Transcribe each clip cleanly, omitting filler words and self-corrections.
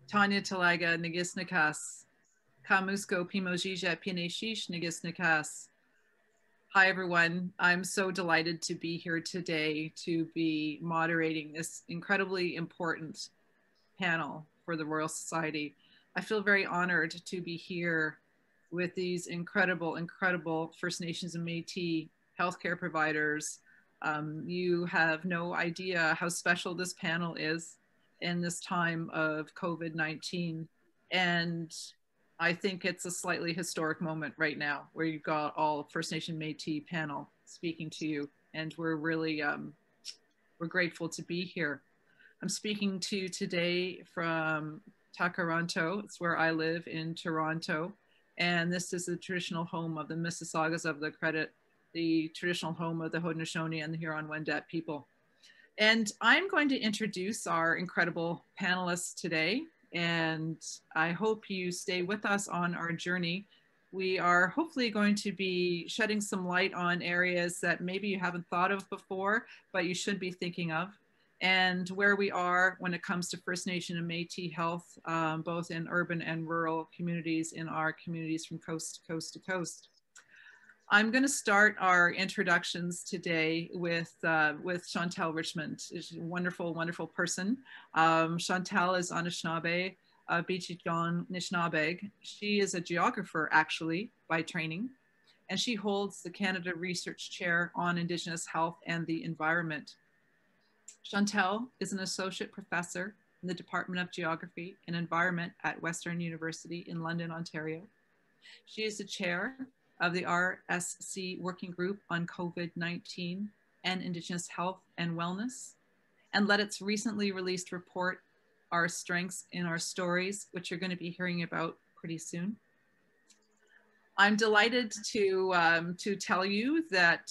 Tanya Talaga Nagisnikas, Kamusko Pimojija Pineshish Nagisnikas. Hi everyone, I'm so delighted to be here today to be moderating this incredibly important panel for the Royal Society. I feel very honored to be here with these incredible First Nations and Métis healthcare providers. You have no idea how special this panel is in this time of COVID-19. And I think it's a slightly historic moment right now where you've got all First Nation Métis panel speaking to you. And we're really, we're grateful to be here. I'm speaking to you today from Takaranto. It's where I live in Toronto. And this is the traditional home of the Mississaugas of the Credit, the traditional home of the Haudenosaunee and the Huron-Wendat people. And I'm going to introduce our incredible panelists today. And I hope you stay with us on our journey. We are hopefully going to be shedding some light on areas that maybe you haven't thought of before, but you should be thinking of, and where we are when it comes to First Nation and Métis health, both in urban and rural communities in our communities from coast to coast to coast. I'm going to start our introductions today with Chantal Richmond. She's a wonderful, wonderful person. Chantal is Anishinaabe, Bichigon Nishnabeg. She is a geographer, actually, by training, and she holds the Canada Research Chair on Indigenous Health and the Environment. Chantal is an associate professor in the Department of Geography and Environment at Western University in London, Ontario. She is the chair of the RSC Working Group on COVID-19 and Indigenous Health and Wellness, and led its recently released report, Our Strengths in Our Stories, which you're going to be hearing about pretty soon. I'm delighted to tell you that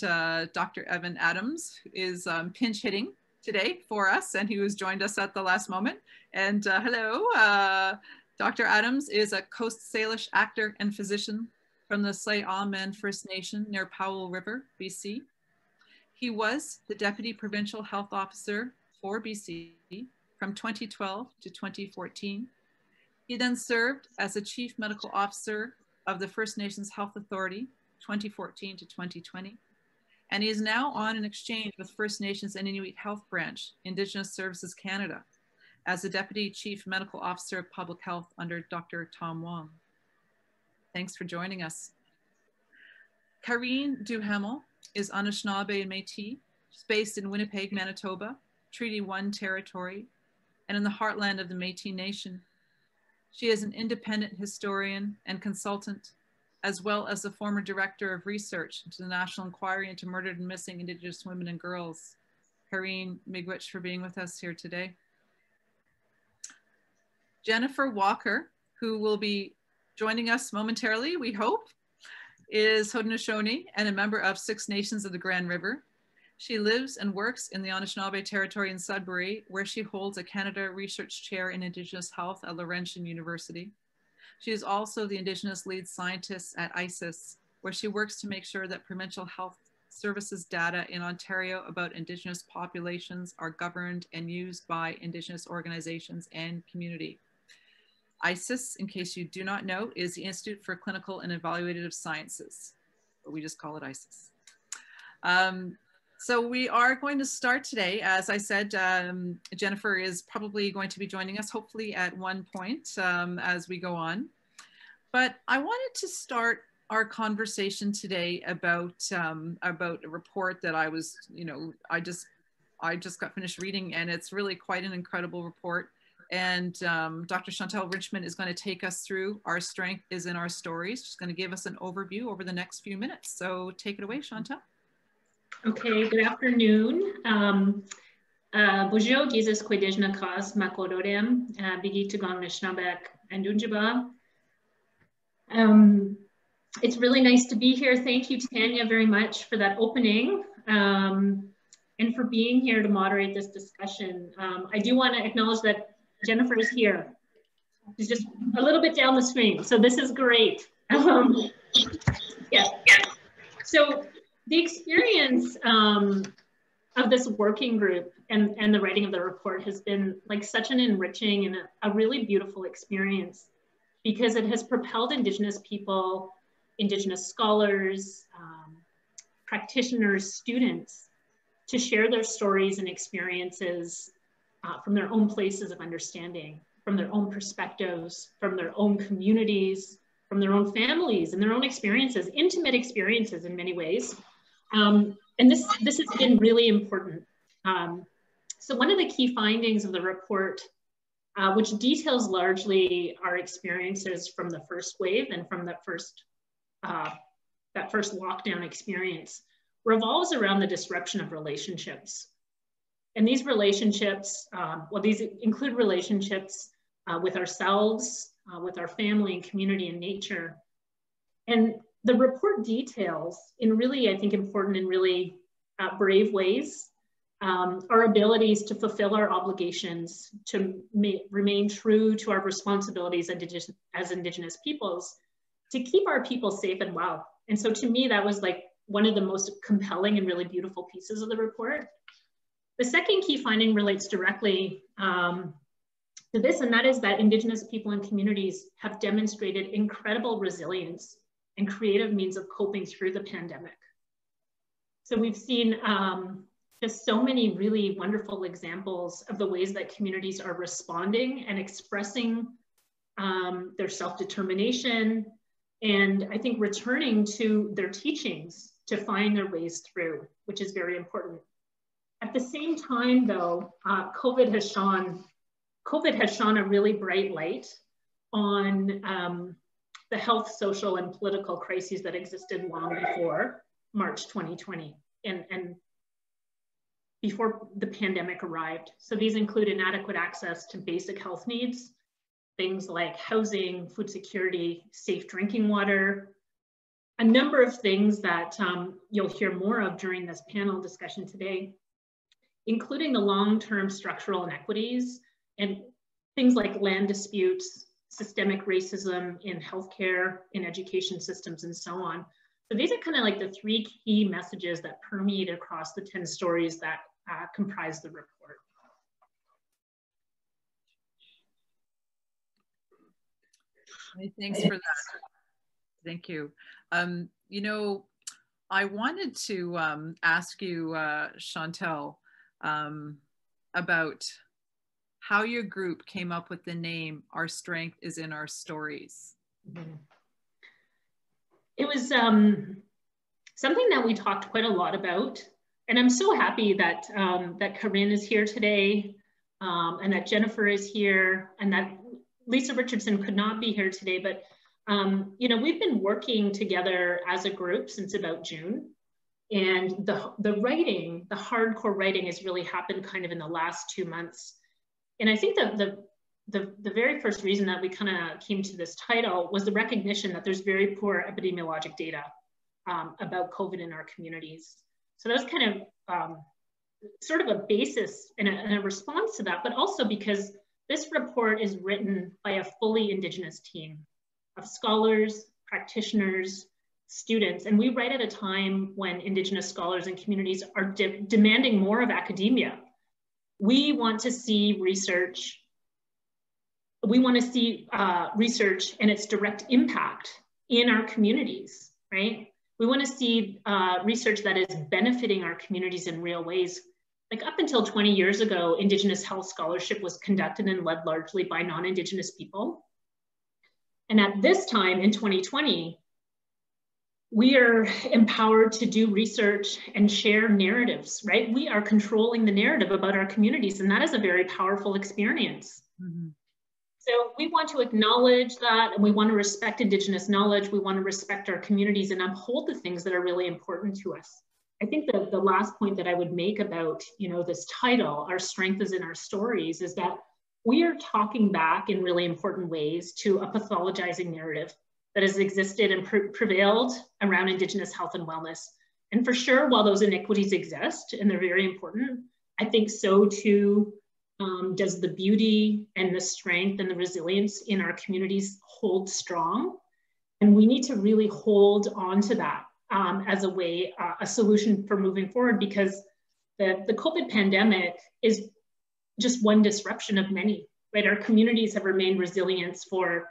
Dr. Evan Adams is pinch hitting today for us, and he was joined us at the last moment. And hello, Dr. Adams is a Coast Salish actor and physician from the Slay Amen First Nation near Powell River, BC. He was the Deputy Provincial Health Officer for BC from 2012 to 2014. He then served as the Chief Medical Officer of the First Nations Health Authority, 2014 to 2020. And he is now on an exchange with First Nations and Inuit Health Branch, Indigenous Services Canada, as the Deputy Chief Medical Officer of Public Health under Dr. Tom Wong. Thanks for joining us. Karine Duhamel is Anishinaabe and Métis. She's based in Winnipeg, Manitoba, Treaty 1 territory, and in the heartland of the Métis Nation. She is an independent historian and consultant, as well as the former director of research into the National Inquiry into Murdered and Missing Indigenous Women and Girls. Karine, miigwech for being with us here today. Jennifer Walker, who will be joining us momentarily, we hope, is Haudenosaunee and a member of Six Nations of the Grand River. She lives and works in the Anishinaabe territory in Sudbury, where she holds a Canada Research Chair in Indigenous Health at Laurentian University. She is also the Indigenous lead scientist at ISIS, where she works to make sure that provincial health services data in Ontario about Indigenous populations are governed and used by Indigenous organizations and community. ISIS, in case you do not know, is the Institute for Clinical and Evaluative Sciences, but we just call it ISIS. So we are going to start today. As I said, Jennifer is probably going to be joining us, hopefully at one point as we go on. But I wanted to start our conversation today about a report that I was, I just got finished reading, and it's really quite an incredible report. And Dr. Chantal Richmond is going to take us through Our Strength is in Our Stories. She's going to give us an overview over the next few minutes. So take it away, Chantal. Okay, good afternoon. Bonjour, Jesus Kwedejna Kas Makodorem, Bigi Tugong Nishnabek and Dunjaba. It's really nice to be here. Thank you, Tanya, very much for that opening and for being here to moderate this discussion. I do want to acknowledge that Jennifer is here. She's just a little bit down the screen, so this is great. Yeah. So the experience of this working group and the writing of the report has been like such an enriching and a really beautiful experience, because it has propelled Indigenous people, Indigenous scholars, practitioners, students to share their stories and experiences from their own places of understanding, from their own perspectives, from their own communities, from their own families and their own experiences, intimate experiences in many ways. And this has been really important. So one of the key findings of the report, which details largely our experiences from the first wave and from that first lockdown experience, revolves around the disruption of relationships. And these relationships, these include relationships with ourselves, with our family and community and nature. And the report details in really, I think, important and really brave ways our abilities to fulfill our obligations, to remain true to our responsibilities as Indigenous peoples, to keep our people safe and well. And so to me, that was like one of the most compelling and really beautiful pieces of the report. The second key finding relates directly to this, and that is that Indigenous people and communities have demonstrated incredible resilience and creative means of coping through the pandemic. So we've seen just so many really wonderful examples of the ways that communities are responding and expressing their self-determination, and I think returning to their teachings to find their ways through, which is very important. At the same time though, COVID has shone a really bright light on the health, social, and political crises that existed long before March 2020 and before the pandemic arrived. So these include inadequate access to basic health needs, things like housing, food security, safe drinking water, a number of things that you'll hear more of during this panel discussion today, including the long-term structural inequities and things like land disputes, systemic racism in healthcare, in education systems, and so on. So these are kind of like the three key messages that permeate across the 10 stories that comprise the report. Thanks for that. Thank you. You know, I wanted to ask you, Chantel, about how your group came up with the name "Our Strength is in Our Stories." Mm-hmm. It was something that we talked quite a lot about, and I'm so happy that that Corinne is here today, and that Jennifer is here, and that Lisa Richardson could not be here today. But you know, we've been working together as a group since about June, and the writing, the hardcore writing, has really happened kind of in the last 2 months. And I think that the very first reason that we kind of came to this title was the recognition that there's very poor epidemiologic data about COVID in our communities. So that was kind of sort of a basis and a response to that, but also because this report is written by a fully Indigenous team of scholars, practitioners, students, and we write at a time when Indigenous scholars and communities are demanding more of academia. We want to see research. We want to see research and its direct impact in our communities, right? We want to see research that is benefiting our communities in real ways. Like up until 20 years ago, Indigenous health scholarship was conducted and led largely by non-Indigenous people. And at this time in 2020, we are empowered to do research and share narratives, right? We are controlling the narrative about our communities, and that is a very powerful experience. Mm-hmm. So we want to acknowledge that, and we want to respect Indigenous knowledge. We want to respect our communities and uphold the things that are really important to us. I think that the last point that I would make about, you know, this title, "Our Strength is in Our Stories," is that we are talking back in really important ways to a pathologizing narrative that has existed and prevailed around Indigenous health and wellness. And for sure, while those inequities exist and they're very important, I think so too does the beauty and the strength and the resilience in our communities hold strong. And we need to really hold on to that as a way, a solution for moving forward, because the COVID pandemic is just one disruption of many, right? Our communities have remained resilient for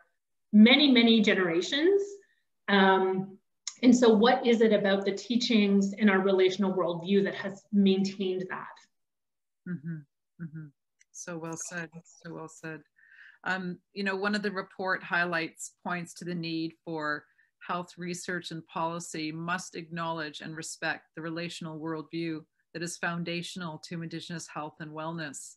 many, many generations. And so what is it about the teachings in our relational worldview that has maintained that? Mm-hmm. Mm-hmm. So well said, so well said. You know, one of the report highlights points to the need for health research and policy must acknowledge and respect the relational worldview that is foundational to Indigenous health and wellness.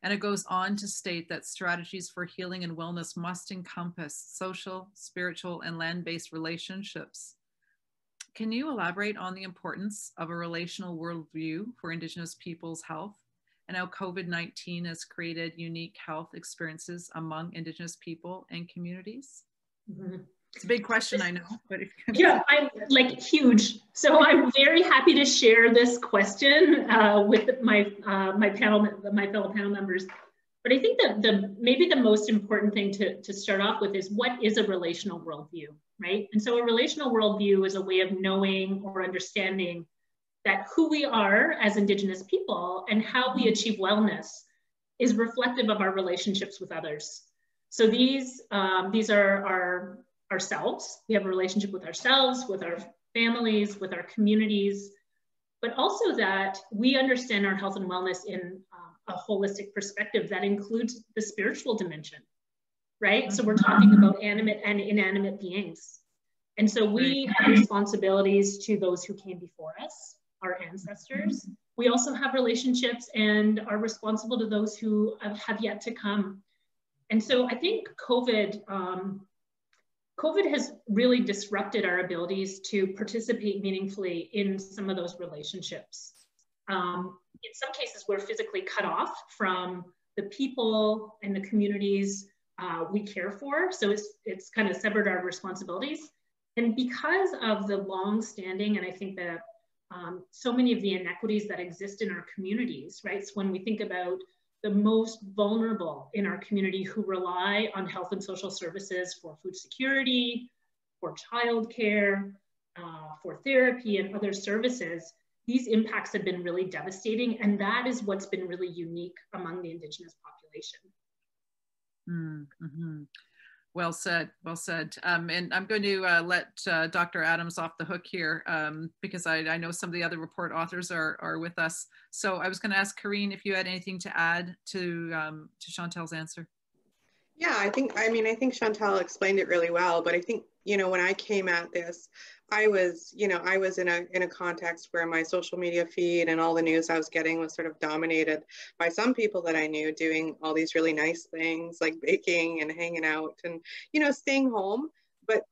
And it goes on to state that strategies for healing and wellness must encompass social, spiritual, and land-based relationships. Can you elaborate on the importance of a relational worldview for Indigenous people's health and how COVID-19 has created unique health experiences among Indigenous people and communities? Mm-hmm. It's a big question, I know, but if you yeah, I'm like huge. So I'm very happy to share this question with my fellow panel members. But I think that maybe the most important thing to start off with is, what is a relational worldview, right? And so a relational worldview is a way of knowing or understanding that who we are as Indigenous people and how we achieve wellness is reflective of our relationships with others. So these are ourselves. We have a relationship with ourselves, with our families, with our communities, but also that we understand our health and wellness in a holistic perspective that includes the spiritual dimension, right? So we're talking about animate and inanimate beings. And so we have responsibilities to those who came before us, our ancestors. We also have relationships and are responsible to those who have yet to come. And so I think COVID has really disrupted our abilities to participate meaningfully in some of those relationships. In some cases, we're physically cut off from the people and the communities we care for. So it's kind of severed our responsibilities. And because of the long-standing, and I think that so many of the inequities that exist in our communities, right? So when we think about the most vulnerable in our community who rely on health and social services for food security, for childcare, for therapy and other services, these impacts have been really devastating. And that is what's been really unique among the Indigenous population. Mm-hmm. Well said, well said. And I'm going to let Dr. Adams off the hook here because I know some of the other report authors are with us. So I was going to ask Karine if you had anything to add to Chantal's answer. Yeah, I think Chantal explained it really well, but I think, you know, when I came at this, I was in a context where my social media feed and all the news I was getting was sort of dominated by some people that I knew doing all these really nice things like baking and hanging out and, you know, staying home. But,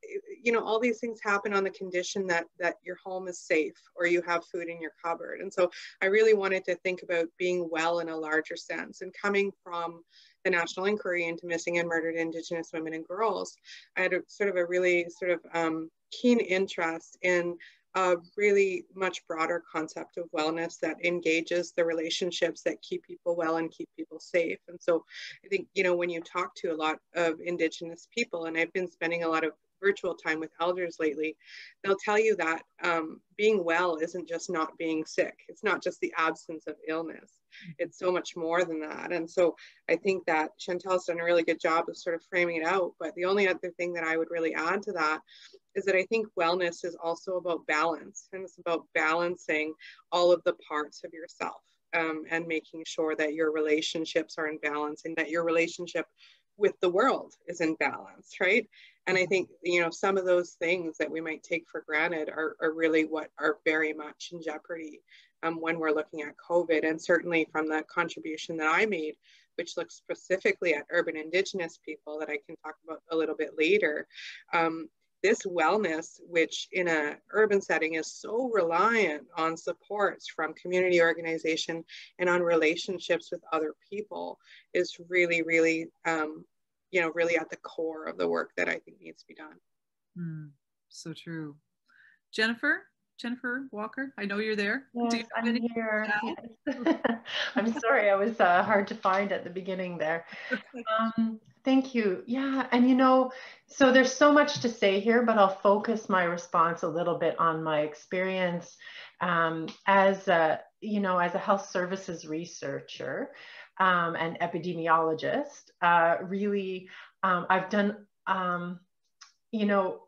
you know, all these things happen on the condition that your home is safe or you have food in your cupboard. And so I really wanted to think about being well in a larger sense, and coming from the National Inquiry into Missing and Murdered Indigenous Women and Girls, I had a really keen interest in a really much broader concept of wellness that engages the relationships that keep people well and keep people safe. And so I think, you know, when you talk to a lot of Indigenous people, and I've been spending a lot of virtual time with elders lately, they'll tell you that being well isn't just not being sick. It's not just the absence of illness. It's so much more than that. And so I think that Chantal's done a really good job of sort of framing it out. But the only other thing that I would really add to that is that I think wellness is also about balance, and it's about balancing all of the parts of yourself and making sure that your relationships are in balance and that your relationship with the world is in balance, right? And I think, you know, some of those things that we might take for granted are really what are very much in jeopardy when we're looking at COVID. And certainly from the contribution that I made, which looks specifically at urban Indigenous people that I can talk about a little bit later, this wellness, which in an urban setting is so reliant on supports from community organization and on relationships with other people, is really, really, you know, really at the core of the work that I think needs to be done. So true. Jennifer Walker, I know you're there. Yes, I'm here. Yes. I'm sorry, I was hard to find at the beginning there. Thank you. Yeah, and you know, so there's so much to say here, but I'll focus my response a little bit on my experience as you know, as a health services researcher and epidemiologist, really, I've done, you know,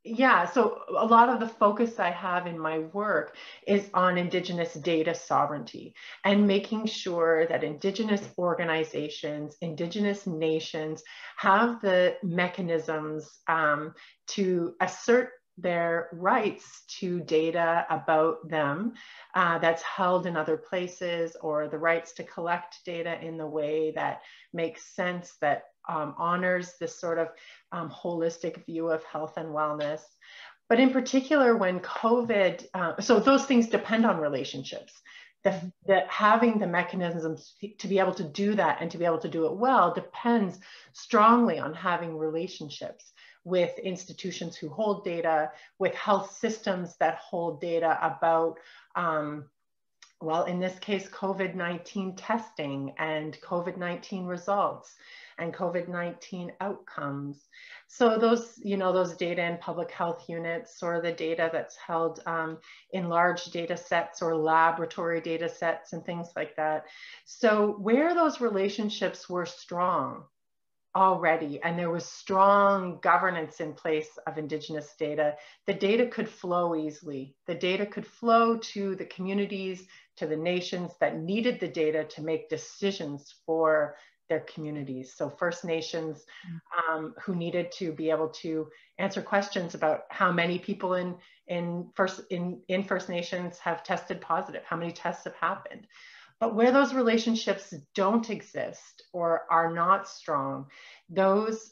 yeah, so a lot of the focus I have in my work is on Indigenous data sovereignty and making sure that Indigenous organizations, Indigenous nations have the mechanisms to assert their rights to data about them that's held in other places, or the rights to collect data in the way that makes sense, that honors this sort of holistic view of health and wellness. But in particular, when COVID, so those things depend on relationships. That having the mechanisms to be able to do that and to be able to do it well depends strongly on having relationships with institutions who hold data, with health systems that hold data about, well, in this case, COVID-19 testing and COVID-19 results and COVID-19 outcomes. So those, you know, those data in public health units, or the data that's held in large data sets or laboratory data sets and things like that. So where those relationships were strong already, and there was strong governance in place of Indigenous data, the data could flow easily. The data could flow to the communities, to the nations that needed the data to make decisions for their communities. So First Nations who needed to be able to answer questions about how many people in First Nations have tested positive, how many tests have happened. But where those relationships don't exist or are not strong, those,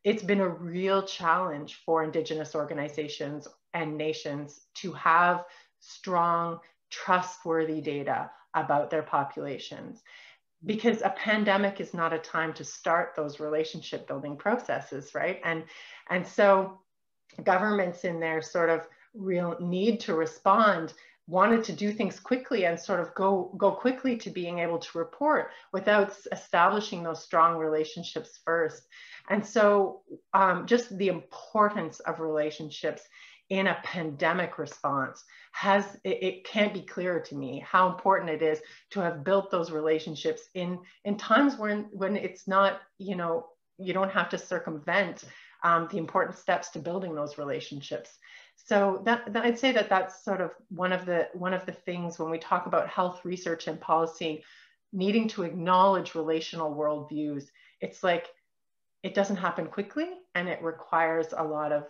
it's been a real challenge for Indigenous organizations and nations to have strong, trustworthy data about their populations. Because a pandemic is not a time to start those relationship building processes, right? And so governments, in their sort of real need to respond, wanted to do things quickly and sort of go quickly to being able to report without establishing those strong relationships first. And so just the importance of relationships in a pandemic response it can't be clearer to me how important it is to have built those relationships in times when it's not, you know, you don't have to circumvent the important steps to building those relationships. So that I'd say that that's sort of one of the things when we talk about health research and policy, needing to acknowledge relational worldviews. It's like, it doesn't happen quickly, and it requires a lot of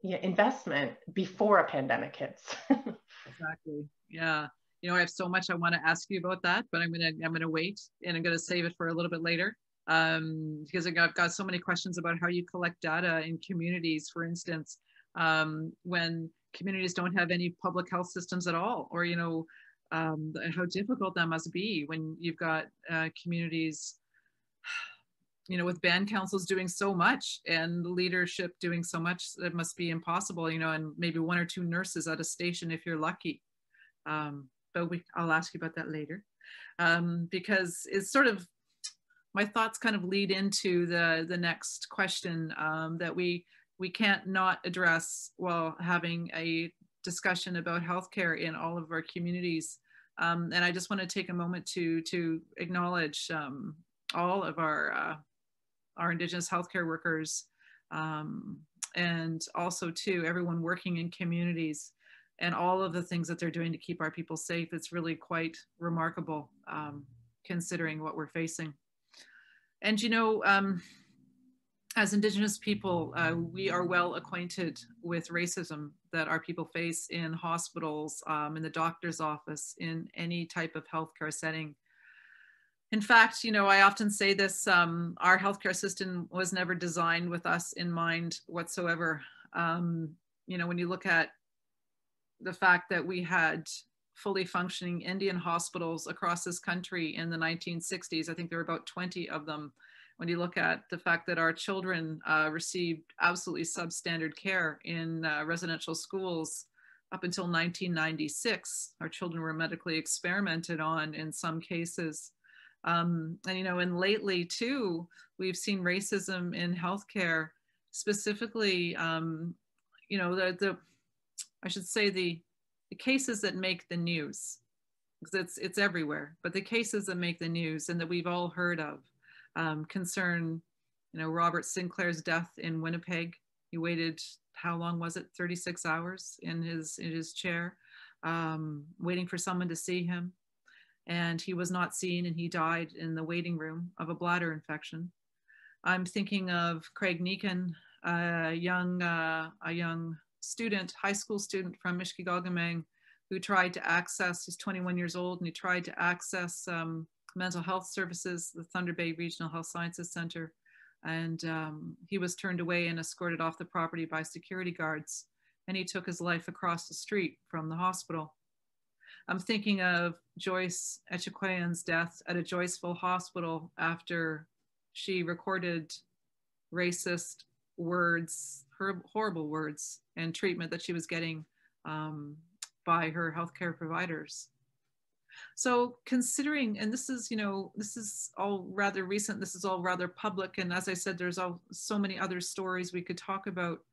investment before a pandemic hits. Exactly. Yeah. You know, I have so much I want to ask you about that, but I'm gonna wait, and I'm gonna save it for a little bit later, because I've got so many questions about how you collect data in communities, for instance, when communities don't have any public health systems at all, or, you know, how difficult that must be when you've got communities, you know, with band councils doing so much and leadership doing so much. That must be impossible, you know, and maybe one or two nurses at a station if you're lucky. But I'll ask you about that later, because it's sort of, my thoughts kind of lead into the next question that we can't not address while having a discussion about healthcare in all of our communities. And I just want to take a moment to acknowledge all of our Indigenous healthcare workers, and also too everyone working in communities, and all of the things that they're doing to keep our people safe. It's really quite remarkable, considering what we're facing. And, you know, as Indigenous people, we are well acquainted with racism that our people face in hospitals, in the doctor's office, in any type of healthcare setting. In fact, you know, I often say this, our healthcare system was never designed with us in mind whatsoever. You know, when you look at the fact that we had fully functioning Indian hospitals across this country in the 1960s, I think there were about 20 of them. When you look at the fact that our children received absolutely substandard care in residential schools up until 1996, our children were medically experimented on in some cases. And, you know, and lately too, we've seen racism in healthcare, specifically, you know, I should say the the cases that make the news, because it's everywhere, but the cases that make the news and that we've all heard of concern, you know, Robert Sinclair's death in Winnipeg. He waited, how long was it? 36 hours in his chair, waiting for someone to see him. And he was not seen, and he died in the waiting room of a bladder infection. I'm thinking of Craig Neekin, a young student, high school student from Mishkigaugamang, who tried to access, he's 21 years old, and he tried to access mental health services, the Thunder Bay Regional Health Sciences Center. And he was turned away and escorted off the property by security guards. And he took his life across the street from the hospital. I'm thinking of Joyce Echequayan's death at a Joyceville hospital after she recorded racist words, horrible words and treatment that she was getting by her healthcare providers. So considering, and this is, you know, this is all rather recent, this is all rather public, and as I said, there's so many other stories we could talk about.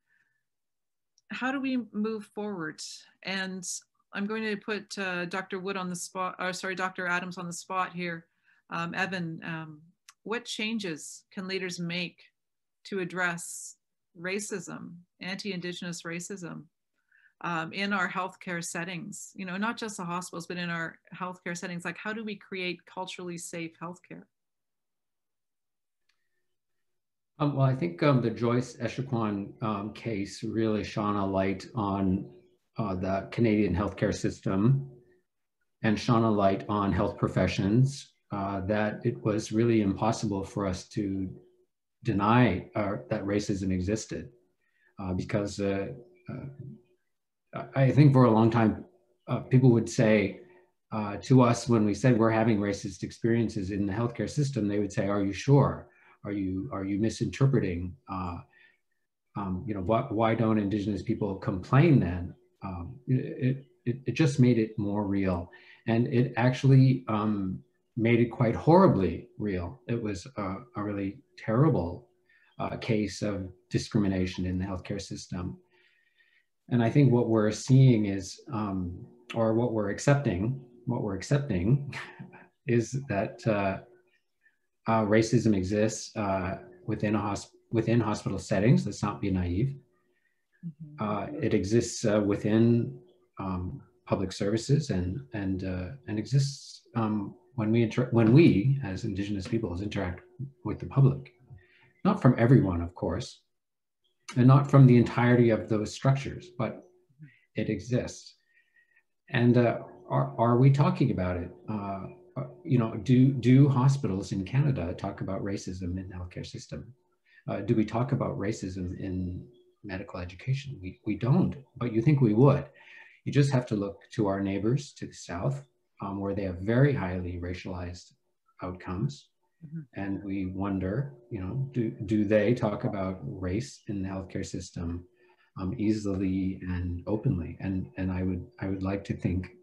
How do we move forward? And I'm going to put Dr. Wood on the spot, or sorry, Dr. Adams on the spot here. Evan, what changes can leaders make to address racism, anti-Indigenous racism in our healthcare settings? You know, not just the hospitals, but in our healthcare settings. Like, how do we create culturally safe healthcare? Well, I think the Joyce Echequan case really shone a light on the Canadian healthcare system and shone a light on health professions, that it was really impossible for us to deny that racism existed, because I think for a long time, people would say to us when we said we're having racist experiences in the healthcare system, they would say, "Are you sure? Are you misinterpreting? You know, why don't Indigenous people complain then?" It just made it more real, and it actually made it quite horribly real. It was a really terrible case of discrimination in the healthcare system. And I think what we're seeing is, or what we're accepting is that racism exists within hospital settings. Let's not be naive. It exists within public services and exists when we as Indigenous peoples interact with the public. Not from everyone, of course, and not from the entirety of those structures, but it exists. And are we talking about it? You know, do hospitals in Canada talk about racism in the healthcare system? Do we talk about racism in medical education? We don't, but you think we would. You just have to look to our neighbors to the south, where they have very highly racialized outcomes. And we wonder, you know, do they talk about race in the healthcare system easily and openly? And I would like to think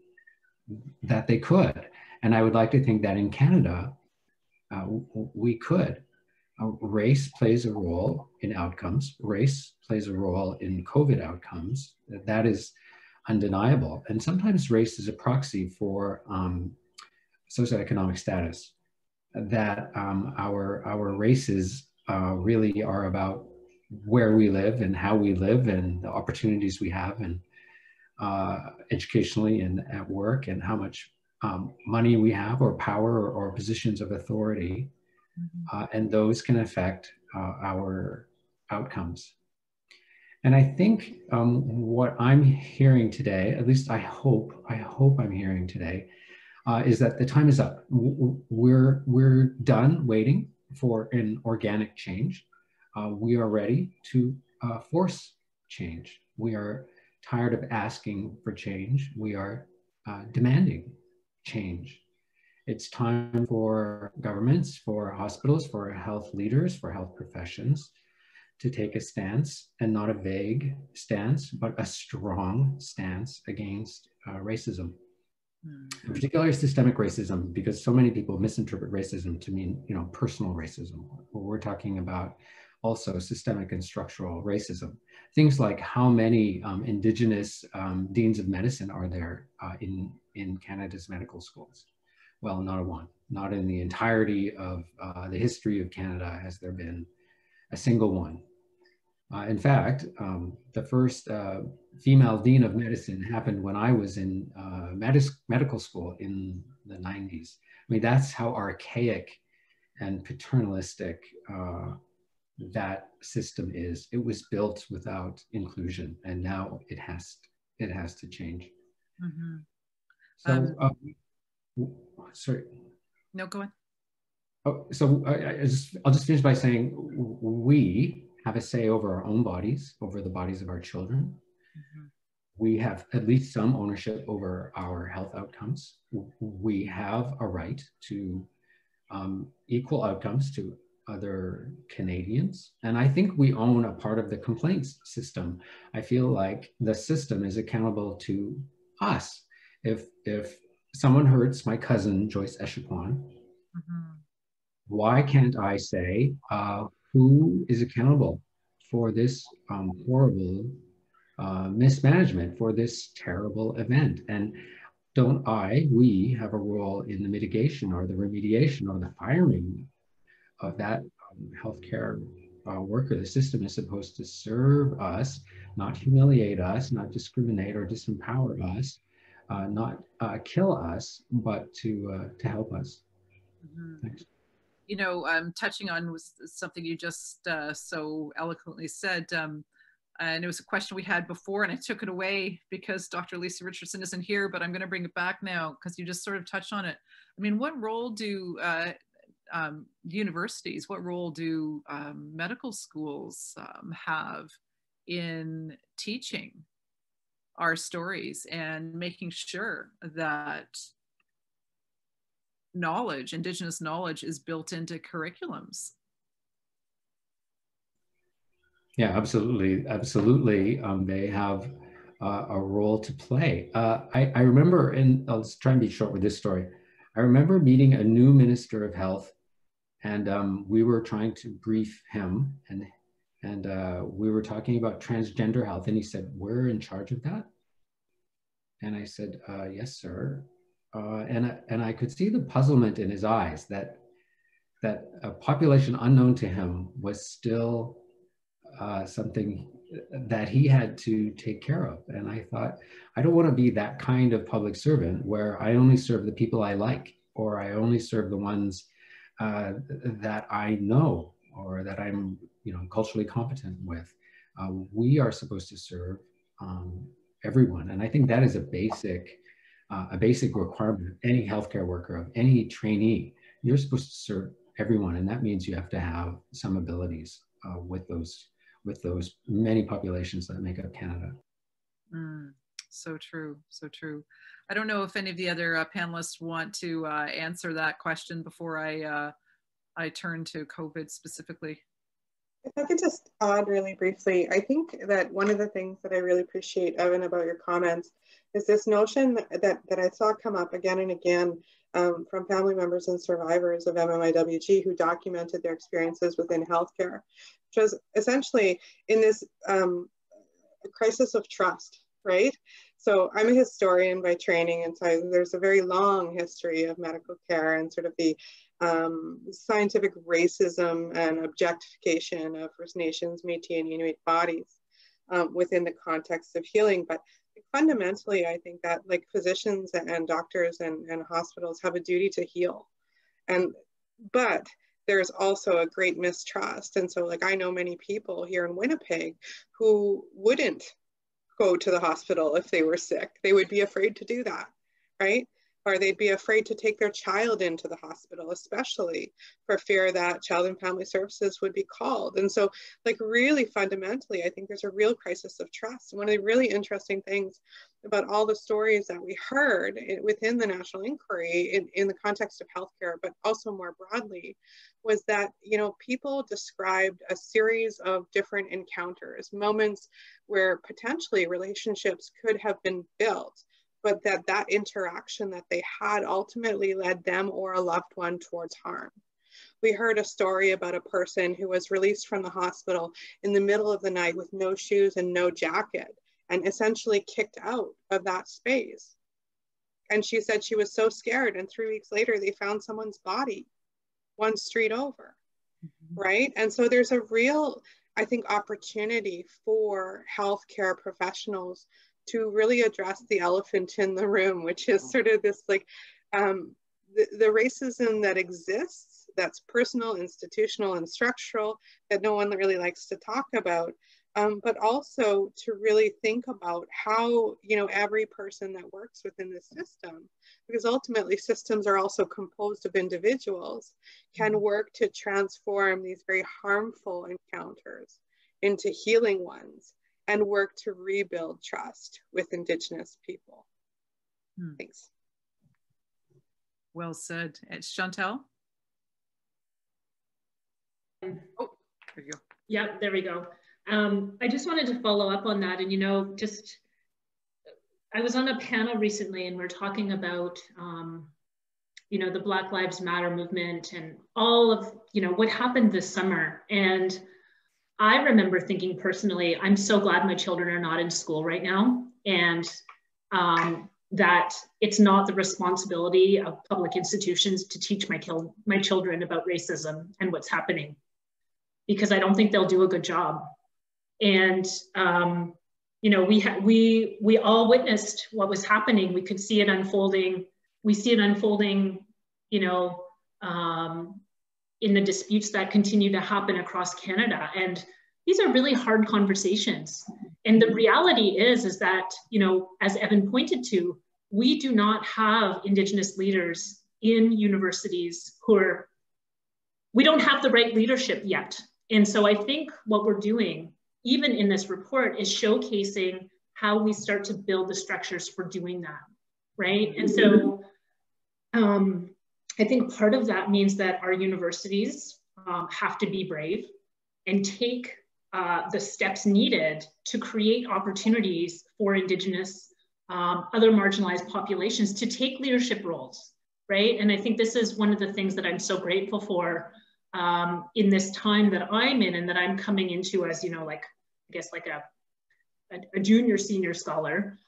that they could. And I would like to think that in Canada, we could. Race plays a role in outcomes. Race plays a role in COVID outcomes. That is undeniable. And sometimes race is a proxy for socioeconomic status. That our races really are about where we live and how we live and the opportunities we have, and educationally and at work, and how much money we have, or power, or positions of authority. And those can affect our outcomes. And I think what I'm hearing today, at least I hope I'm hearing today, is that the time is up. We're done waiting for an organic change. We are ready to force change. We are tired of asking for change. We are demanding change. It's time for governments, for hospitals, for health leaders, for health professions to take a stance, and not a vague stance, but a strong stance against racism. Particularly systemic racism, because so many people misinterpret racism to mean, you know, personal racism. We're talking about also systemic and structural racism. Things like how many Indigenous deans of medicine are there in Canada's medical schools? Well, not a one. Not in the entirety of the history of Canada has there been a single one. In fact, the first female dean of medicine happened when I was in medical school in the 90s. I mean, that's how archaic and paternalistic that system is. It was built without inclusion, and now it has to change. Mm-hmm. So, sorry. No, go on. Oh, so I'll just finish by saying we have a say over our own bodies, over the bodies of our children. Mm-hmm. We have at least some ownership over our health outcomes. We have a right to equal outcomes to other Canadians. And I think we own a part of the complaints system. I feel like the system is accountable to us. If someone hurts my cousin, Joyce Echaquan, mm-hmm. why can't I say, who is accountable for this horrible mismanagement, for this terrible event? And don't we have a role in the mitigation or the remediation or the firing of that healthcare worker? The system is supposed to serve us, not humiliate us, not discriminate or disempower us, not kill us, but to help us. Mm-hmm. Thanks. You know, touching on was something you just so eloquently said, and it was a question we had before, and I took it away because Dr. Lisa Richardson isn't here, but I'm going to bring it back now because you just sort of touched on it. I mean, what role do universities, what role do medical schools have in teaching our stories and making sure that knowledge, Indigenous knowledge, is built into curriculums? Yeah, absolutely. Absolutely. They have a role to play. I remember, and I'll try and be short with this story. I remember meeting a new minister of health, and we were trying to brief him, and we were talking about transgender health, and he said, "We're in charge of that?" And I said, "Yes, sir." And I could see the puzzlement in his eyes that a population unknown to him was still something that he had to take care of. And I thought, I don't want to be that kind of public servant where I only serve the people I like, or I only serve the ones that I know or that I'm, culturally competent with. We are supposed to serve everyone, and I think that is a basic requirement of any healthcare worker, of any trainee. You're supposed to serve everyone, and that means you have to have some abilities with those many populations that make up Canada. So true, so true. I don't know if any of the other panelists want to answer that question before I turn to COVID specifically. If I could just add really briefly, I think that one of the things that I really appreciate, Evan, about your comments is this notion that I saw come up again and again from family members and survivors of MMIWG who documented their experiences within healthcare, which was essentially in this crisis of trust, right? So I'm a historian by training, and so there's a very long history of medical care and sort of the scientific racism and objectification of First Nations, Métis and Inuit bodies within the context of healing. But fundamentally, I think that like physicians and doctors and hospitals have a duty to heal. But there's also a great mistrust. And so like I know many people here in Winnipeg who wouldn't go to the hospital if they were sick. They would be afraid to do that, right? Or they'd be afraid to take their child into the hospital, especially for fear that Child and Family Services would be called. And so like really fundamentally, I think there's a real crisis of trust. And one of the really interesting things about all the stories that we heard within the national inquiry in the context of healthcare, but also more broadly, was that, people described a series of different encounters, moments where potentially relationships could have been built, but that interaction that they had ultimately led them or a loved one towards harm, We heard a story about a person who was released from the hospital in the middle of the night with no shoes and no jacket, and essentially kicked out of that space. And she said she was so scared, and 3 weeks later they found someone's body 1 street over, right? And so there's a real, I think, opportunity for healthcare professionals to really address the elephant in the room, which is sort of this like, the racism that exists, that's personal, institutional, and structural, that no one really likes to talk about. But also to really think about how, you know, every person that works within the system, because ultimately systems are also composed of individuals, can work to transform these very harmful encounters into healing ones and work to rebuild trust with Indigenous people. Thanks. Well said. It's Chantal. Oh, there you go. Yeah, there we go. I just wanted to follow up on that. And, you know, just, I was on a panel recently and we're talking about, you know, the Black Lives Matter movement and all of, you know, what happened this summer. And I remember thinking personally, I'm so glad my children are not in school right now. And that it's not the responsibility of public institutions to teach my children about racism and what's happening, because I don't think they'll do a good job. And, you know, we all witnessed what was happening. We could see it unfolding. We see it unfolding, you know, in the disputes that continue to happen across Canada. And these are really hard conversations. And the reality is that, you know, as Evan pointed to, we do not have Indigenous leaders in universities we don't have the right leadership yet. And so I think what we're doing, even in this report, is showcasing how we start to build the structures for doing that, right? And so I think part of that means that our universities have to be brave and take the steps needed to create opportunities for Indigenous, other marginalized populations to take leadership roles, right? And I think this is one of the things that I'm so grateful for in this time that I'm in and that I'm coming into as, you know, like, I guess like a junior senior scholar,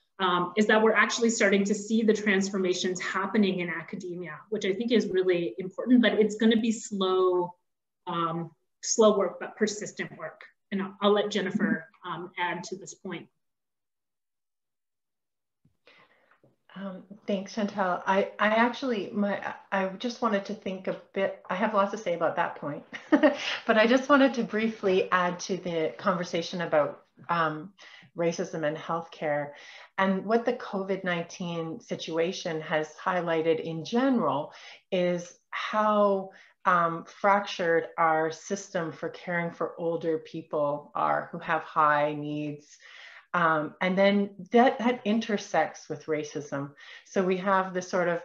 is that we're actually starting to see the transformations happening in academia, which I think is really important, but it's going to be slow work, but persistent work. And I'll let Jennifer add to this point. Thanks, Chantal. I just wanted to think a bit, I have lots to say about that point, but I just wanted to briefly add to the conversation about racism and healthcare. And what the COVID-19 situation has highlighted in general is how fractured our system for caring for older people are who have high needs. And then that intersects with racism. So we have this sort of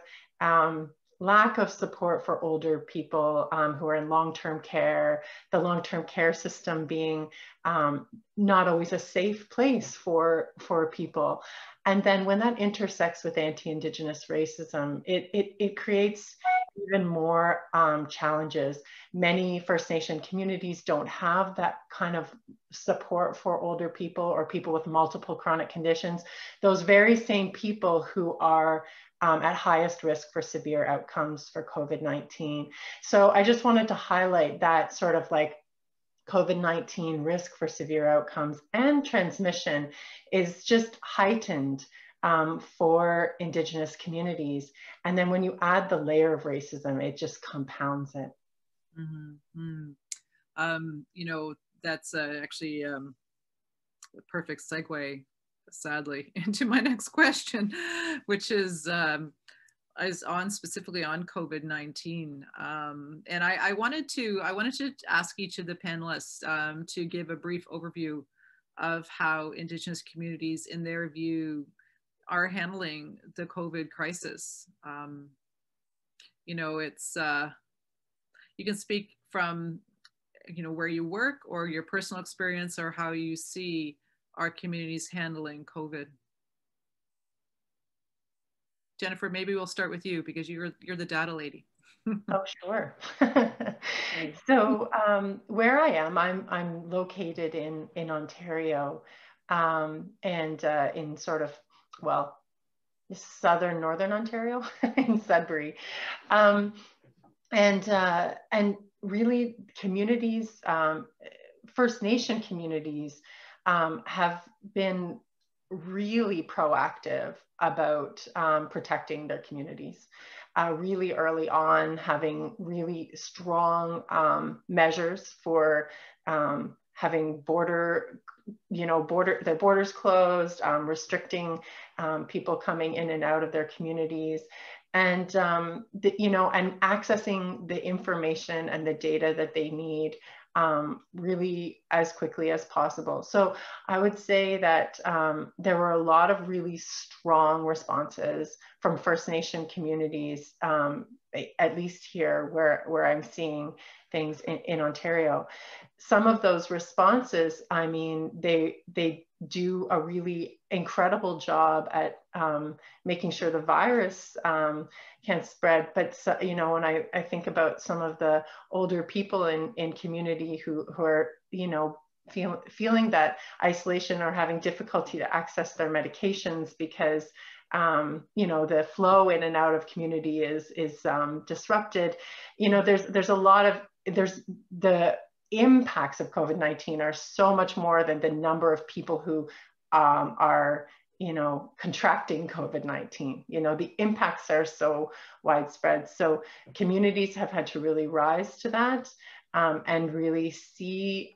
lack of support for older people who are in long-term care, the long-term care system being not always a safe place for people. And then when that intersects with anti-Indigenous racism, it creates even more challenges. Many First Nation communities don't have that kind of support for older people or people with multiple chronic conditions. Those very same people who are at highest risk for severe outcomes for COVID-19. So I just wanted to highlight that sort of like COVID-19 risk for severe outcomes and transmission is just heightened for Indigenous communities. And then when you add the layer of racism, it just compounds it. Mm-hmm. You know, that's actually a perfect segue, sadly, into my next question, which is specifically on COVID-19. And I wanted to ask each of the panelists to give a brief overview of how Indigenous communities, in their view, are handling the COVID crisis. You know, it's, you can speak from, you know, where you work or your personal experience or how you see our communities handling COVID. Jennifer, maybe we'll start with you because you're the data lady. Oh, sure. So where I am, I'm located in Ontario, and in sort of, well, northern Ontario in Sudbury, and really communities, First Nation communities, have been really proactive about protecting their communities. Really early on, having really strong measures for having the borders closed, restricting people coming in and out of their communities, and and accessing the information and the data that they need really as quickly as possible. So I would say that there were a lot of really strong responses from First Nation communities, at least here where I'm seeing things in Ontario. Some of those responses, I mean, they do a really incredible job at making sure the virus can't spread. But when I think about some of the older people in community who are feeling that isolation or having difficulty to access their medications because the flow in and out of community is disrupted. There's a lot of the impacts of COVID-19 are so much more than the number of people who are contracting COVID-19. The impacts are so widespread. So communities have had to really rise to that and really see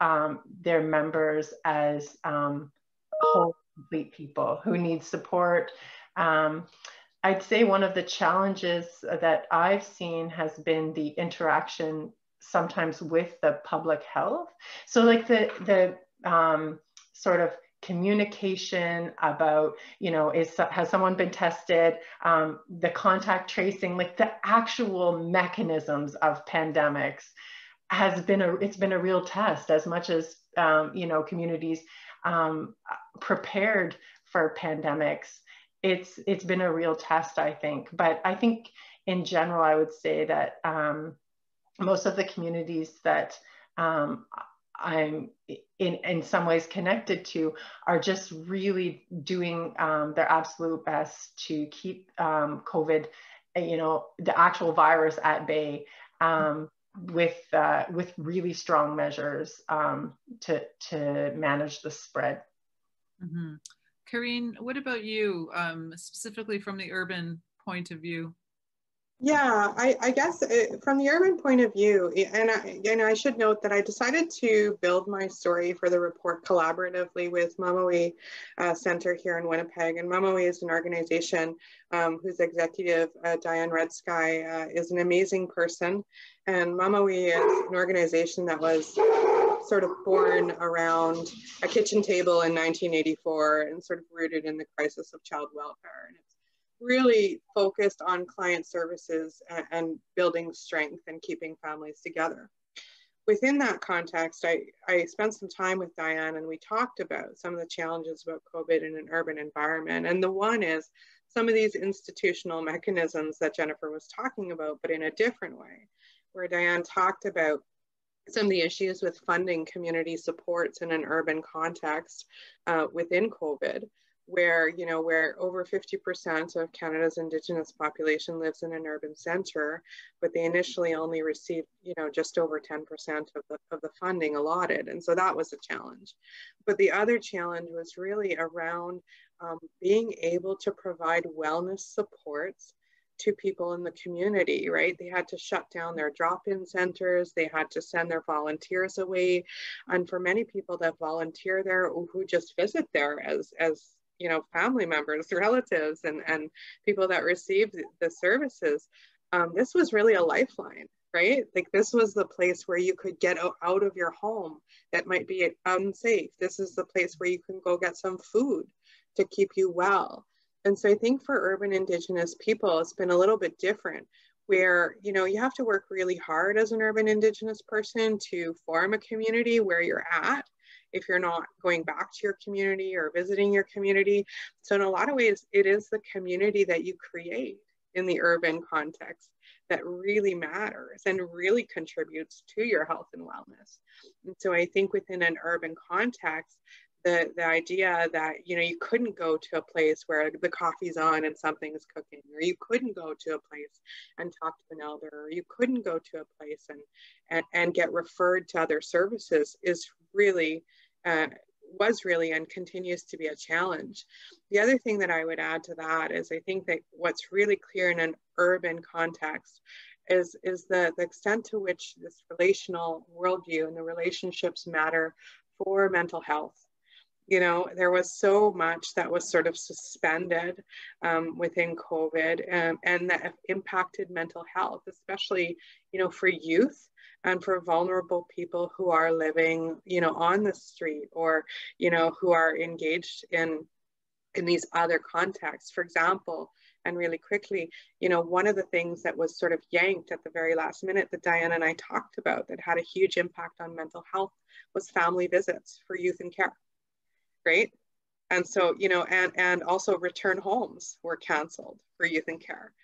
their members as whole, complete people who need support. I'd say one of the challenges that I've seen has been the interaction sometimes with the public health. So like the sort of communication about, has someone been tested, the contact tracing, like the actual mechanisms of pandemics it's been a real test, as much as, communities prepared for pandemics. It's been a real test, I think. But I think in general, I would say that most of the communities that I'm in some ways connected to are just really doing their absolute best to keep COVID, the actual virus at bay, with really strong measures to manage the spread. Mm-hmm. Karine, what about you, specifically from the urban point of view? Yeah, I guess from the urban point of view, and I should note that I decided to build my story for the report collaboratively with Mamawi Center here in Winnipeg. And Mamawi is an organization whose executive, Diane Red Sky, is an amazing person. And Mamawi is an organization that was sort of born around a kitchen table in 1984 and sort of rooted in the crisis of child welfare. And it's really focused on client services and building strength and keeping families together. Within that context, I spent some time with Diane and we talked about some of the challenges about COVID in an urban environment. And the one is some of these institutional mechanisms that Jennifer was talking about, but in a different way, where Diane talked about some of the issues with funding community supports in an urban context within COVID, where over 50% of Canada's Indigenous population lives in an urban center, but they initially only received, just over 10% of the funding allotted. And so that was a challenge. But the other challenge was really around being able to provide wellness supports to people in the community, right? They had to shut down their drop-in centers. They had to send their volunteers away. And for many people that volunteer there, who just visit there as family members, relatives, and people that receive the services, this was really a lifeline, right? Like this was the place where you could get out of your home that might be unsafe. This is the place where you can go get some food to keep you well. And so I think for urban Indigenous people, it's been a little bit different, where, you have to work really hard as an urban Indigenous person to form a community where you're at, if you're not going back to your community or visiting your community. So in a lot of ways, it is the community that you create in the urban context that really matters and really contributes to your health and wellness. And so I think within an urban context, the idea that, you know, you couldn't go to a place where the coffee's on and something's cooking, or you couldn't go to a place and talk to an elder, or you couldn't go to a place and get referred to other services is really, was really and continues to be a challenge. The other thing that I would add to that is I think that what's really clear in an urban context is the extent to which this relational worldview and the relationships matter for mental health. You know, there was so much that was sort of suspended within COVID and that impacted mental health, especially, you know, for youth and for vulnerable people who are living, you know, on the street or, you know, who are engaged in these other contexts. For example, and really quickly, you know, one of the things that was sort of yanked at the very last minute that Diana and I talked about that had a huge impact on mental health was family visits for youth in care. Right. And so, you know, and also return homes were canceled for youth in care.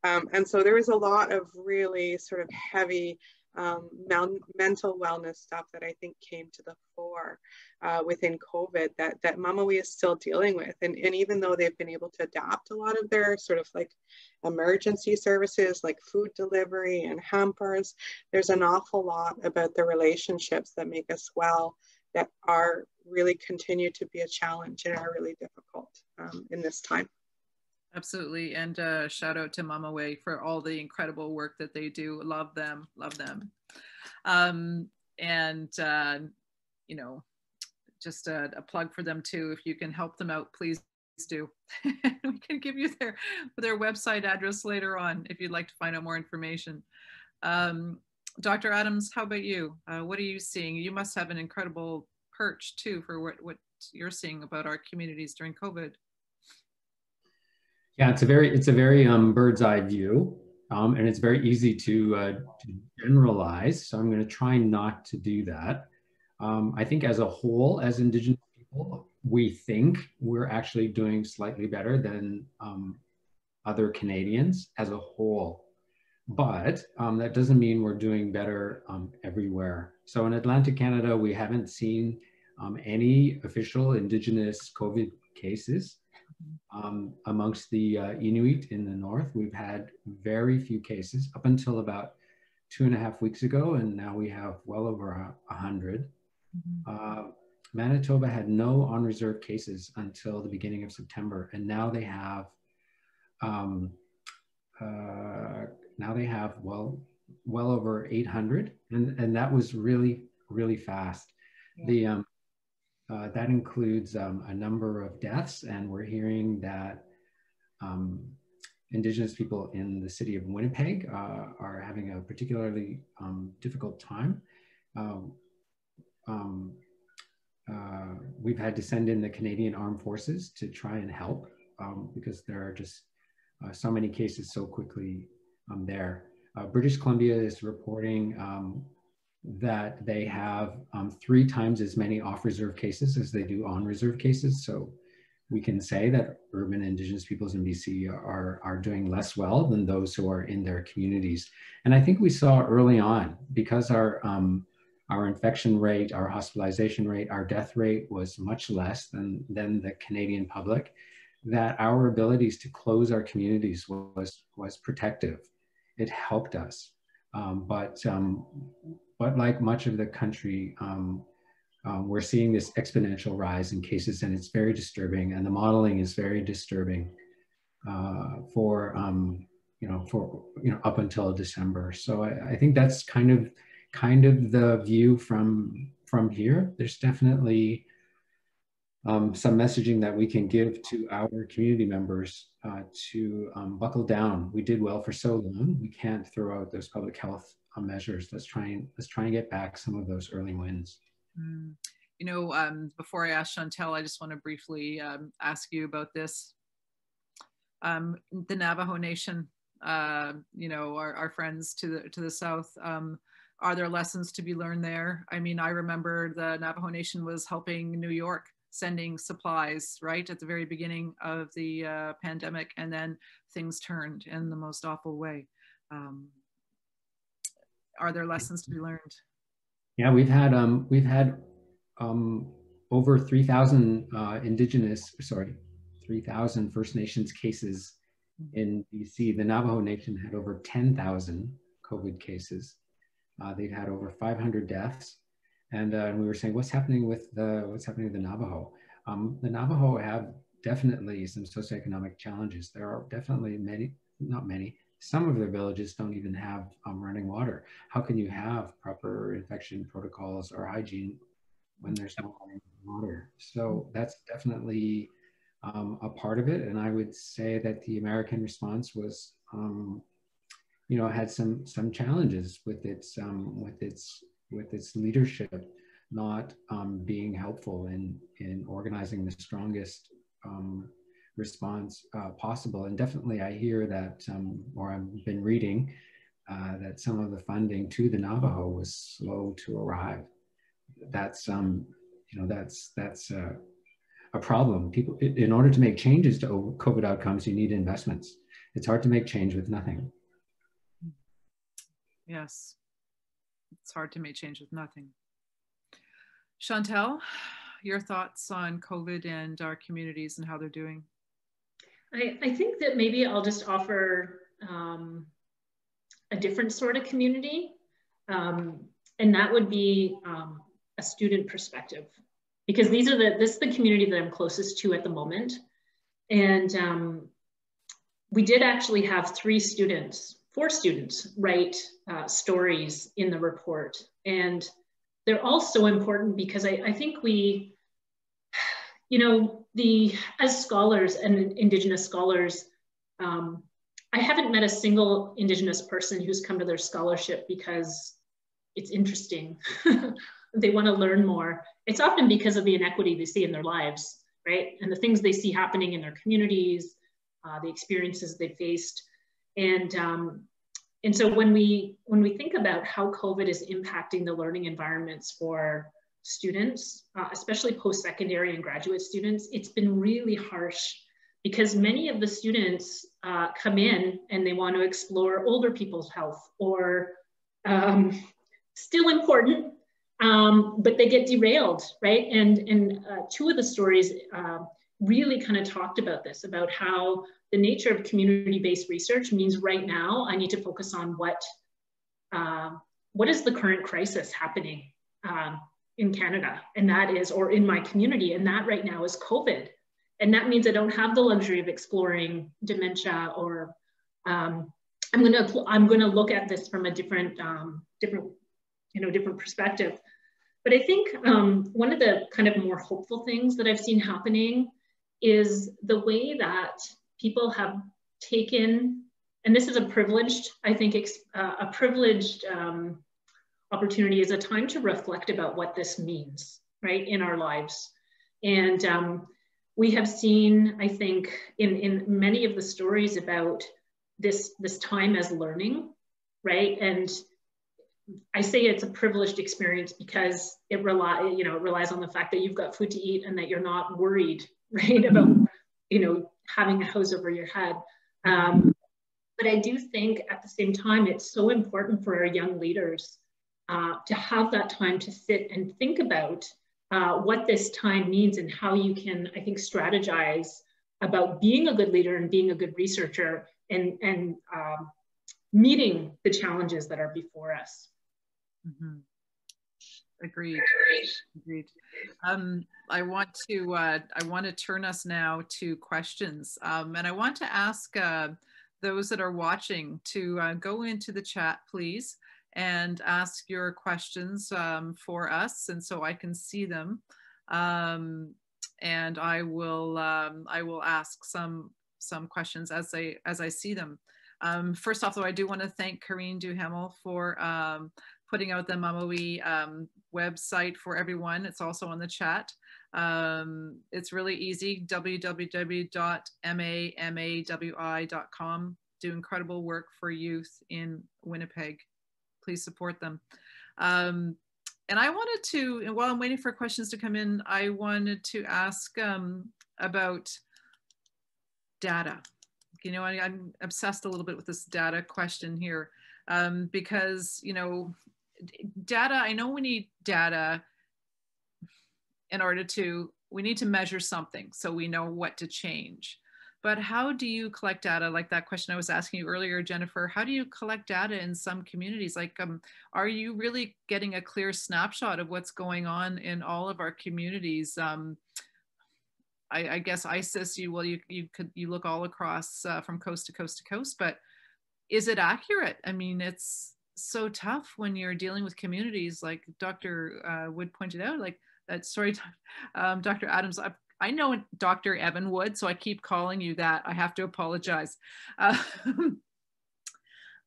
And so there was a lot of really sort of heavy mental wellness stuff that I think came to the fore within COVID that Mamawi is still dealing with. And even though they've been able to adapt a lot of their sort of like emergency services like food delivery and hampers, there's an awful lot about the relationships that make us well that are really continue to be a challenge and are really difficult in this time. Absolutely, and shout out to Mamawi for all the incredible work that they do. Love them, love them. You know, just a plug for them too. If you can help them out, please do. We can give you their website address later on if you'd like to find out more information. Dr. Adams, how about you? What are you seeing? You must have an incredible perch too for what you're seeing about our communities during COVID. Yeah, it's a very bird's eye view, and it's very easy to generalize. So I'm going to try not to do that. I think as a whole, as Indigenous people, we think we're actually doing slightly better than other Canadians as a whole. But that doesn't mean we're doing better everywhere. So in Atlantic Canada, we haven't seen any official Indigenous COVID cases. Amongst the Inuit in the north, we've had very few cases up until about 2.5 weeks ago, and now we have well over 100. Manitoba had no on-reserve cases until the beginning of September, and now they have well over 800, and that was really fast. Yeah. That includes a number of deaths, and we're hearing that Indigenous people in the city of Winnipeg are having a particularly difficult time. We've had to send in the Canadian Armed Forces to try and help because there are just so many cases so quickly there. British Columbia is reporting that they have 3 times as many off-reserve cases as they do on-reserve cases. So we can say that urban Indigenous peoples in BC are doing less well than those who are in their communities. And I think we saw early on, because our infection rate, our hospitalization rate, our death rate was much less than the Canadian public, that our abilities to close our communities was protective. It helped us. But like much of the country, we're seeing this exponential rise in cases, and it's very disturbing. And the modeling is very disturbing for up until December. So I think that's kind of the view from here. There's definitely some messaging that we can give to our community members to buckle down. We did well for so long. We can't throw out those public health measures. Let's try and get back some of those early wins. You know, before I ask Chantal, I just want to briefly ask you about this. The Navajo Nation, you know, our friends to the south, are there lessons to be learned there? I mean, I remember the Navajo Nation was helping New York sending supplies, right, at the very beginning of the pandemic, and then things turned in the most awful way. Are there lessons to be learned? Yeah, we've had over 3,000 3,000 First Nations cases in BC. The Navajo Nation had over 10,000 COVID cases. They've had over 500 deaths, and we were saying, what's happening with the Navajo? The Navajo have definitely some socioeconomic challenges. There are definitely some of their villages don't even have running water. How can you have proper infection protocols or hygiene when there's no running water? So that's definitely a part of it. And I would say that the American response was, had some challenges with its leadership not being helpful in organizing the strongest response possible. And definitely I hear that, or I've been reading that some of the funding to the Navajo was slow to arrive. That's a problem. People, in order to make changes to COVID outcomes, you need investments. It's hard to make change with nothing. Yes, it's hard to make change with nothing. Chantal, your thoughts on COVID and our communities and how they're doing? I think that maybe I'll just offer a different sort of community, and that would be a student perspective, because this is the community that I'm closest to at the moment. And we did actually have 4 students write stories in the report. And they're all so important because I think we, as scholars and Indigenous scholars, I haven't met a single Indigenous person who's come to their scholarship because it's interesting. They want to learn more. It's often because of the inequity they see in their lives, right? And the things they see happening in their communities, the experiences they faced. And so when we think about how COVID is impacting the learning environments for students, especially post-secondary and graduate students, it's been really harsh because many of the students come in and they want to explore older people's health, or still important, but they get derailed, right? And 2 of the stories really kind of talked about this, about how the nature of community-based research means right now I need to focus on what is the current crisis happening in Canada, and that is, or in my community, and that right now is COVID. And that means I don't have the luxury of exploring dementia, or I'm gonna look at this from a different perspective. But I think one of the kind of more hopeful things that I've seen happening is the way that people have taken, and this is a privileged, I think, a privileged opportunity, is a time to reflect about what this means, right, in our lives. And we have seen, I think, in many of the stories about this time as learning, right? And I say it's a privileged experience because it relies on the fact that you've got food to eat and that you're not worried, right, about having a house over your head. But I do think at the same time, it's so important for our young leaders to have that time to sit and think about what this time means and how you can, I think, strategize about being a good leader and being a good researcher and meeting the challenges that are before us. Mm-hmm. Agreed. I want to turn us now to questions, and I want to ask those that are watching to go into the chat, please, and ask your questions for us, and so I can see them. And I will ask some questions as I see them. First off, though, I do want to thank Karine Duhamel for putting out the Mamawi website for everyone. It's also on the chat. It's really easy, www.mamawi.com. Do incredible work for youth in Winnipeg. Please support them. and I wanted to, and while I'm waiting for questions to come in, I wanted to ask about data. You know, I'm obsessed a little bit with this data question here, because, you know, data, I know we need data in order to, we need to measure something so we know what to change. But how do you collect data? Like that question I was asking you earlier, Jennifer, how do you collect data in some communities? Like, are you really getting a clear snapshot of what's going on in all of our communities? I guess ISIS, you look all across from coast to coast to coast, but is it accurate? I mean, it's so tough when you're dealing with communities, like Dr. Wood pointed out, like that, sorry, Dr. Adams, I know Dr. Evan Wood, so I keep calling you that. I have to apologize.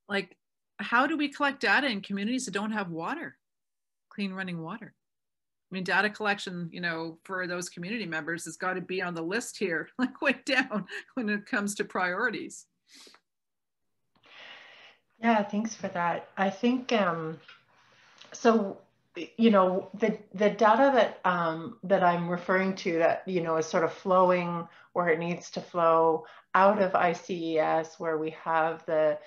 Like, how do we collect data in communities that don't have water, clean running water? I mean, data collection, you know, for those community members has got to be on the list here, like way down when it comes to priorities. Yeah, thanks for that. I think, so, you know, the data that that I'm referring to, that, you know, is sort of flowing where it needs to flow out of ICES, where we have the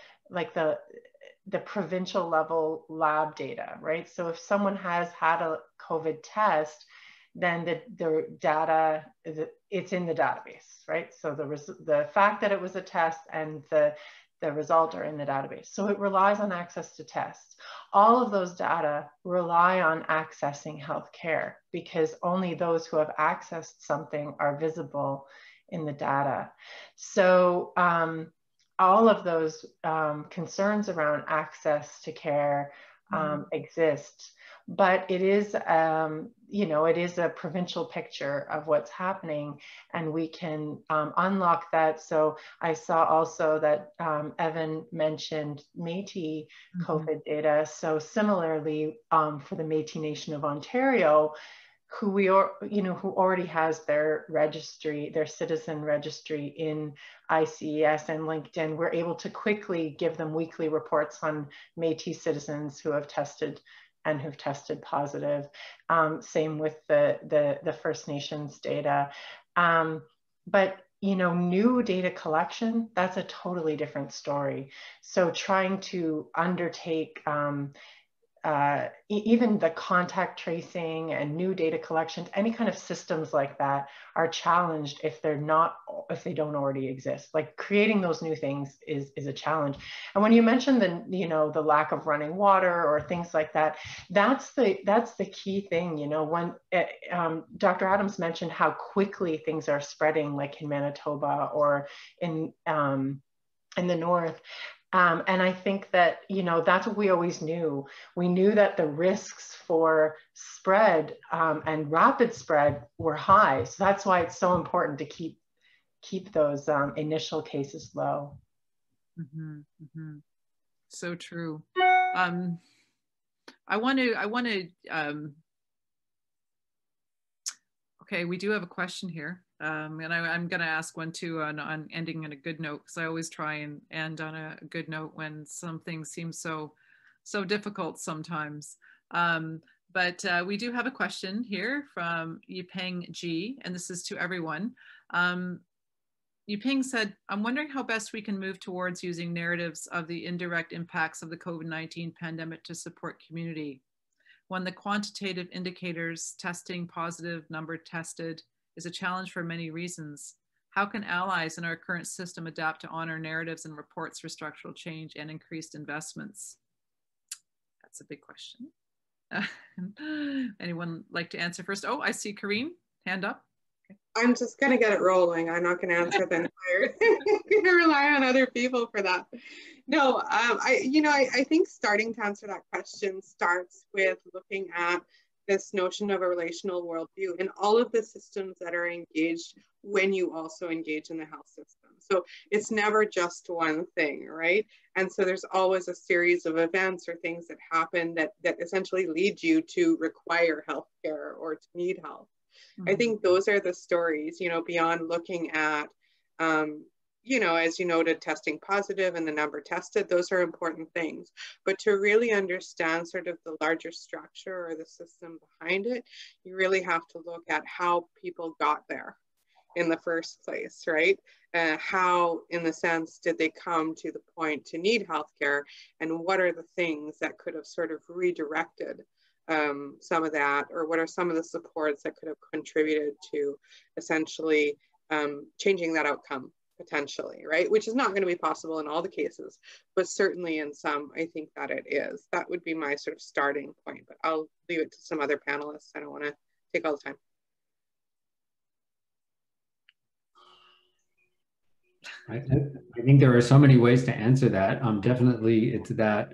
provincial level lab data, right? So if someone has had a COVID test, then the data, it's in the database, right? So the fact that it was a test and the result are in the database. So it relies on access to tests. All of those data rely on accessing healthcare, because only those who have accessed something are visible in the data. So all of those concerns around access to care exist, but it is, you know, it is a provincial picture of what's happening, and we can unlock that. So I saw also that Evan mentioned Métis COVID data. So similarly, for the Métis Nation of Ontario, who who already has their registry, their citizen registry in ICES and LinkedIn, we're able to quickly give them weekly reports on Métis citizens who have tested and who've tested positive. Same with the First Nations data. But, you know, new data collection, that's a totally different story. So trying to undertake even the contact tracing and new data collections, any kind of systems like that are challenged if they don't already exist. Like creating those new things is a challenge. And when you mention the lack of running water or things like that, that's the key thing. You know, when Dr. Adams mentioned how quickly things are spreading, like in Manitoba or in the north. And I think that, you know, that's what we always knew. We knew that the risks for spread and rapid spread were high. So that's why it's so important to keep those initial cases low. So true. I want to. Okay, we do have a question here. And I'm going to ask one too on ending on a good note, because I always try and end on a good note when something seems so difficult sometimes. But we do have a question here from Yipeng G, and this is to everyone. Yipeng said, I'm wondering how best we can move towards using narratives of the indirect impacts of the COVID-19 pandemic to support community. When the quantitative indicators, testing positive, number tested, is a challenge for many reasons. How can allies in our current system adapt to honor narratives and reports for structural change and increased investments? That's a big question. Anyone like to answer first? Oh, I see Karine, hand up. Okay. I'm just gonna get it rolling. I'm not gonna answer the entire, I'm gonna rely on other people for that. No, I think starting to answer that question starts with looking at this notion of a relational worldview and all of the systems that are engaged when you also engage in the health system. So it's never just one thing, right? And so there's always a series of events or things that happen that essentially lead you to require healthcare or to need help. I think those are the stories, you know, beyond looking at you know, as you noted, testing positive and the number tested, those are important things. But to really understand sort of the larger structure or the system behind it, you really have to look at how people got there in the first place, right? How, in the sense, did they come to the point to need healthcare, and what are the things that could have sort of redirected some of that, or what are some of the supports that could have contributed to essentially changing that outcome potentially, right? Which is not going to be possible in all the cases, but certainly in some, I think that it is. That would be my sort of starting point, but I'll leave it to some other panelists. I don't want to take all the time. I think there are so many ways to answer that. Definitely it's that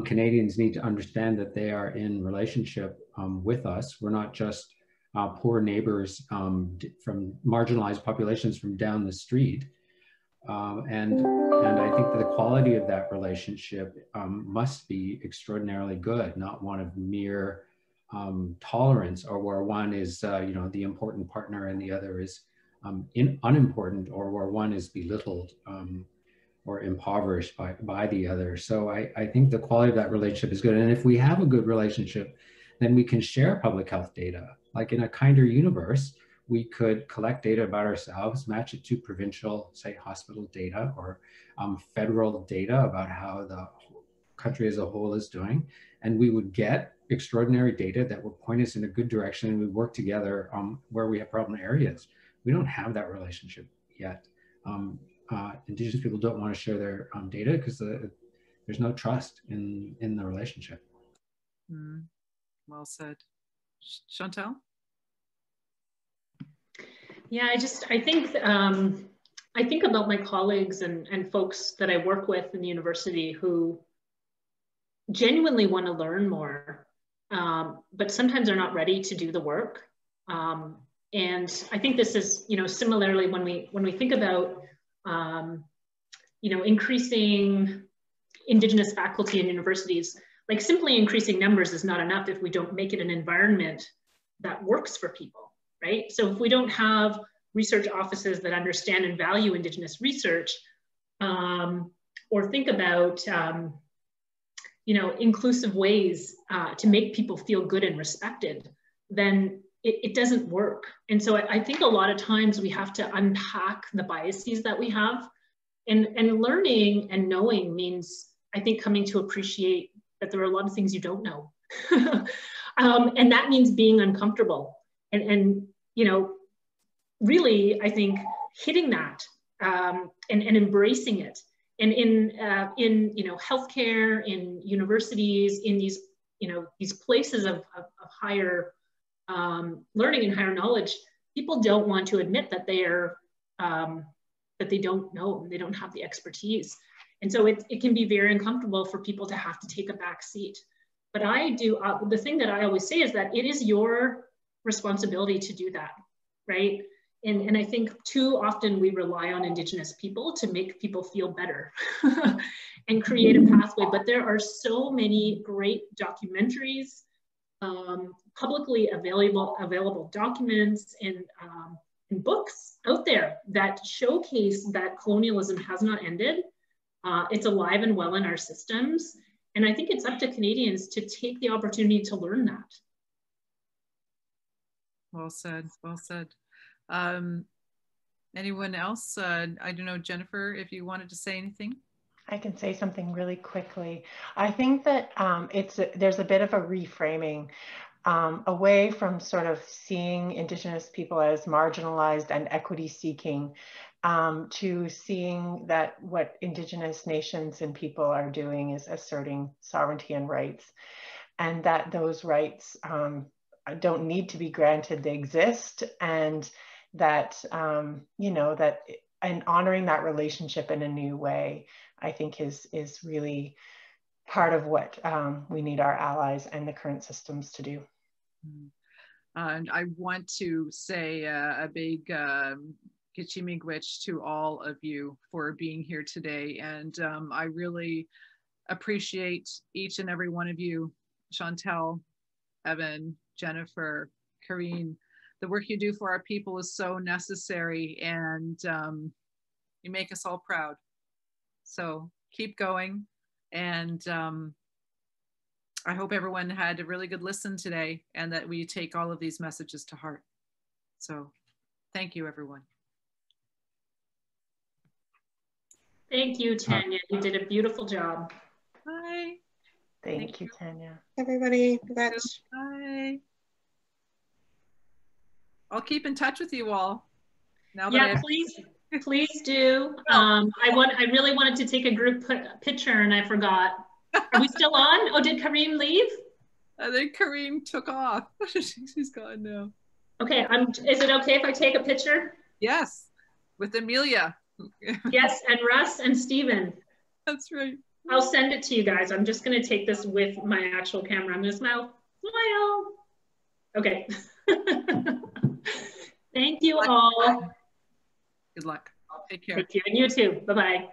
Canadians need to understand that they are in relationship with us. We're not just poor neighbors from marginalized populations from down the street. And I think that the quality of that relationship must be extraordinarily good, not one of mere tolerance, or where one is, you know, the important partner and the other is unimportant, or where one is belittled or impoverished by the other. So I think the quality of that relationship is good. And if we have a good relationship, then we can share public health data. Like in a kinder universe, we could collect data about ourselves, match it to provincial, say, hospital data, or federal data about how the country as a whole is doing. And we would get extraordinary data that would point us in a good direction, and we work together where we have problem areas. We don't have that relationship yet. Indigenous people don't want to share their data because there's no trust in the relationship. Mm, well said. Chantal? Yeah, I think about my colleagues and folks that I work with in the university who genuinely want to learn more, but sometimes are not ready to do the work. And I think this is, you know, similarly when we think about, you know, increasing Indigenous faculty in universities, like simply increasing numbers is not enough if we don't make it an environment that works for people, right? So if we don't have research offices that understand and value Indigenous research, or think about, you know, inclusive ways to make people feel good and respected, then it doesn't work. And so I think a lot of times we have to unpack the biases that we have, and learning and knowing means, I think, coming to appreciate that there are a lot of things you don't know. And that means being uncomfortable and you know, really, I think hitting that and embracing it. And in you know, healthcare, in universities, in these, you know, these places of higher learning and higher knowledge, people don't want to admit that they are that they don't know, they don't have the expertise. And so it can be very uncomfortable for people to have to take a back seat. But I do, the thing that I always say is that it is your responsibility to do that, right? And I think too often we rely on Indigenous people to make people feel better and create a pathway. But there are so many great documentaries, publicly available documents and books out there that showcase that colonialism has not ended. It's alive and well in our systems. And I think it's up to Canadians to take the opportunity to learn that. Well said, well said. Anyone else? I don't know, Jennifer, if you wanted to say anything. I can say something really quickly. I think that there's a bit of a reframing away from sort of seeing Indigenous people as marginalized and equity seeking, to seeing that what Indigenous nations and people are doing is asserting sovereignty and rights, and that those rights don't need to be granted, they exist, and that, you know, that, and honoring that relationship in a new way, I think is really part of what we need our allies and the current systems to do. And I want to say a big Kichimigwich to all of you for being here today. And I really appreciate each and every one of you, Chantal, Evan, Jennifer, Karine. The work you do for our people is so necessary, and You make us all proud. So keep going. And I hope everyone had a really good listen today and that we take all of these messages to heart. So thank you, everyone. Thank you, Tanya. You did a beautiful job. Bye. Thank you, Tanya. Everybody, bye. I'll keep in touch with you all. Now that yeah, please do. I really wanted to take a group picture and I forgot. Are we still on? Oh, did Kareem leave? I think Kareem took off. She's gone now. Okay, is it okay if I take a picture? Yes, with Amelia. Yes, and Russ and Stephen. That's right. I'll send it to you guys. I'm just going to take this with my actual camera. I'm going to smile. Okay. Thank you all. Good luck. Take care. Thank you. And you too. Bye-bye.